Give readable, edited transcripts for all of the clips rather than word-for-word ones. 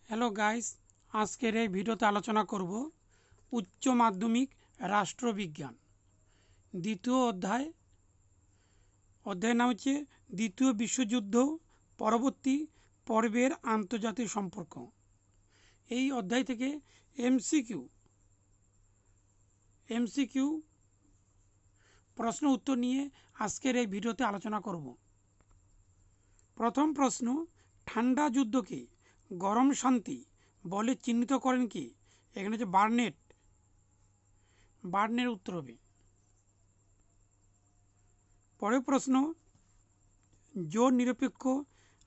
Hello guys, আজকের এই ভিডিওতে আলোচনা করব উচ্চ মাধ্যমিক রাষ্ট্রবিজ্ঞান দ্বিতীয় অধ্যায়ের নাম হচ্ছে দ্বিতীয় বিশ্বযুদ্ধ পরবর্তী পর্বের আন্তর্জাতিক সম্পর্ক। এই অধ্যায় থেকে এমসিকিউ প্রশ্ন উত্তর নিয়ে আজকের এই ভিডিওতে আলোচনা করব। প্রথম প্রশ্ন, ঠান্ডা যুদ্ধকে গরম শান্তি বলে চিহ্নিত করেন কি? এখানে হচ্ছে বার্নের উত্তর হবে। পরের প্রশ্ন, জোট নিরপেক্ষ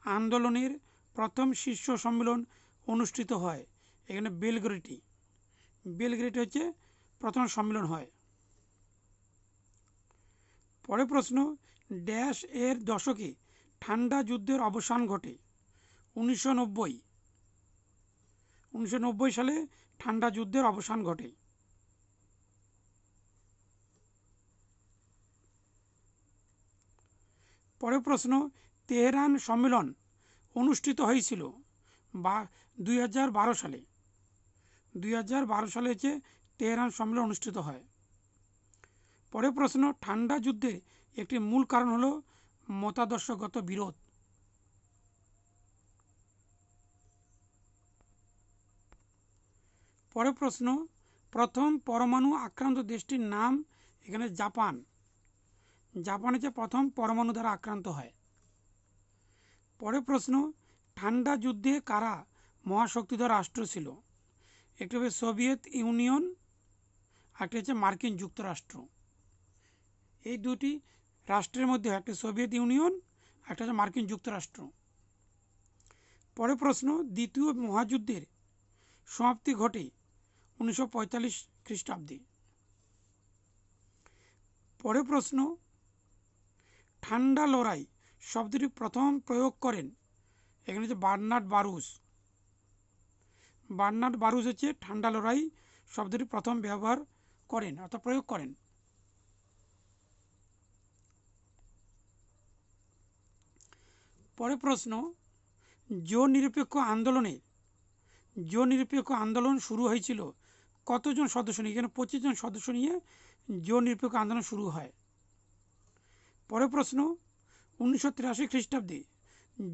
আন্দোলনের প্রথম শীর্ষ সম্মেলন অনুষ্ঠিত হয়। এখানে বেলগ্রেডে হচ্ছে প্রথম সম্মেলন হয়। পরের প্রশ্ন, ড্যাশ এর দশকে ঠান্ডা যুদ্ধের অবসান ঘটে। 1990 সালে ঠান্ডা যুদ্ধের অবসান ঘটে। পরের প্রশ্ন, তেহরান সম্মেলন অনুষ্ঠিত হয়েছিল 2012 সালে। 2012 সালে হচ্ছে তেহরান সম্মেলন অনুষ্ঠিত হয়। পরের প্রশ্ন, ঠান্ডা যুদ্ধের একটি মূল কারণ হলো মতাদর্শগত বিরোধ। পরের প্রশ্ন, প্রথম পরমাণু আক্রান্ত দেশটির নাম। এখানে জাপান হচ্ছে প্রথম পরমাণু দ্বারা আক্রান্ত হয়। পরের প্রশ্ন, ঠান্ডা যুদ্ধে কারা মহাশক্তিধর রাষ্ট্র ছিল? একটি হবে সোভিয়েত ইউনিয়ন, আরেকটি হচ্ছে মার্কিন যুক্তরাষ্ট্র। এই দুটি রাষ্ট্রের মধ্যে একটা সোভিয়েত ইউনিয়ন, একটা হচ্ছে মার্কিন যুক্তরাষ্ট্র। পরের প্রশ্ন, দ্বিতীয় মহাযুদ্ধের সমাপ্তি ঘটে 1945 খ্রিস্টাব্দে। পরের প্রশ্ন, ঠান্ডা লড়াই শব্দটি প্রথম প্রয়োগ করেন। এখানে হচ্ছে বার্নার্ড বারুজ হচ্ছে ঠান্ডা লড়াই শব্দটি প্রথম ব্যবহার করেন অর্থাৎ প্রয়োগ করেন। পরের প্রশ্ন, জোট নিরপেক্ষ আন্দোলন শুরু হয়েছিল কতজন সদস্য নিয়ে? এখানে 25 জন সদস্য নিয়ে জোট নিরপেক্ষ আন্দোলন শুরু হয়। পরের প্রশ্ন, 1983 খ্রিস্টাব্দে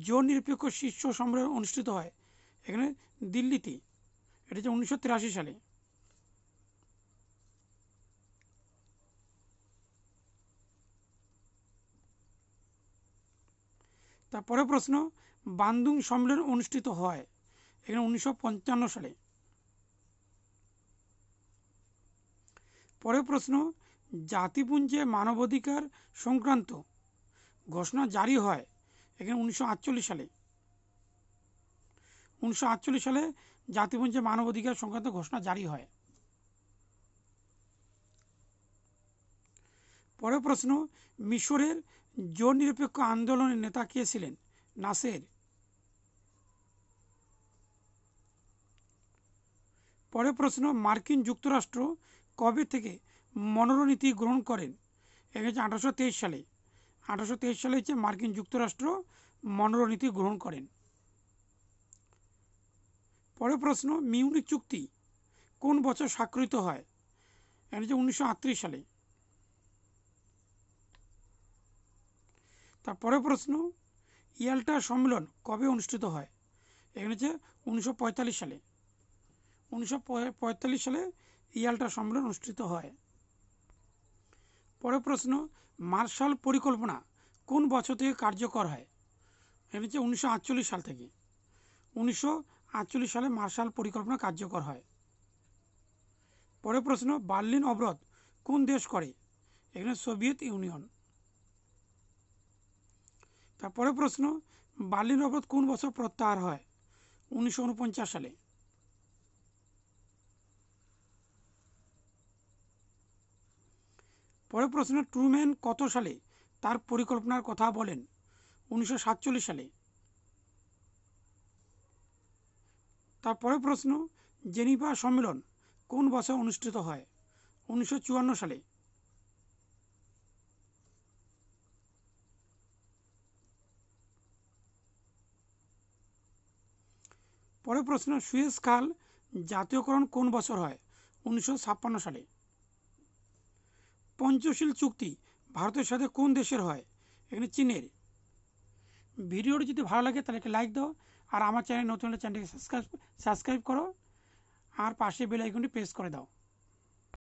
জোট নিরপেক্ষ শীর্ষ সম্মেলন অনুষ্ঠিত হয়। এখানে দিল্লিতে, এটা হচ্ছে 1983 সালে। তারপরে প্রশ্ন, বান্দুং সম্মেলন অনুষ্ঠিত হয়। এখানে 1955 সালে। পরের প্রশ্ন, জাতিপুঞ্জে মানবাধিকার সংক্রান্ত ঘোষণা জারি হয়। এখানে 1948 সালে। 1948 সালে জাতিপুঞ্জে মানবাধিকার সংক্রান্ত ঘোষণা জারি হয়। পরের প্রশ্ন, মিশরের জোট নিরপেক্ষ আন্দোলনের নেতা কে ছিলেন? নাসের। পরের প্রশ্ন, মার্কিন যুক্তরাষ্ট্র কবে থেকে মনোনীতি গ্রহণ করেন? এখানে 1823 সালে। 1823 সালে হচ্ছে মার্কিন যুক্তরাষ্ট্র মনোনীতি গ্রহণ করেন। পরের প্রশ্ন, মিউনিক চুক্তি কোন বছর স্বাক্ষরিত হয়? এখানে হচ্ছে 1938 সালে। তারপরে প্রশ্ন, ইয়াল্টা সম্মেলন কবে অনুষ্ঠিত হয়? এখানে হচ্ছে 1945 সালে। 1945 সালে ইয়াল্টা সম্মেলন অনুষ্ঠিত হয়। পরের প্রশ্ন, মার্শাল পরিকল্পনা কোন বছর থেকে কার্যকর হয়? এখানে হচ্ছে 1948 সাল থেকে। 1948 সালে মার্শাল পরিকল্পনা কার্যকর হয়। পরের প্রশ্ন, বার্লিন অবরোধ কোন দেশ করে? এখানে সোভিয়েত ইউনিয়ন। তারপরে প্রশ্ন, বার্লিন অবরোধ কোন বছর প্রত্যাহার হয়? 1949 সালে। পরের প্রশ্ন, ট্রুম্যান কত সালে তার পরিকল্পনার কথা বলেন? 1947 সালে। তারপরে প্রশ্ন, জেনিভা সম্মেলন কোন বছর অনুষ্ঠিত হয়? 1954 সালে। পরের প্রশ্ন, সুয়েজ খাল জাতীয়করণ কোন বছর হয়? 1956 সালে। পঞ্চশীল চুক্তি ভারতের সাথে কোন দেশের হয়? এখানে চীনের। ভিডিওটি যদি ভালো লাগে তাহলে একটা লাইক দাও, আর আমার চ্যানেল নতুন হলে চ্যানেলটিকে সাবস্ক্রাইব করো, আর পাশে বেল আইকনটি প্রেস করে দাও।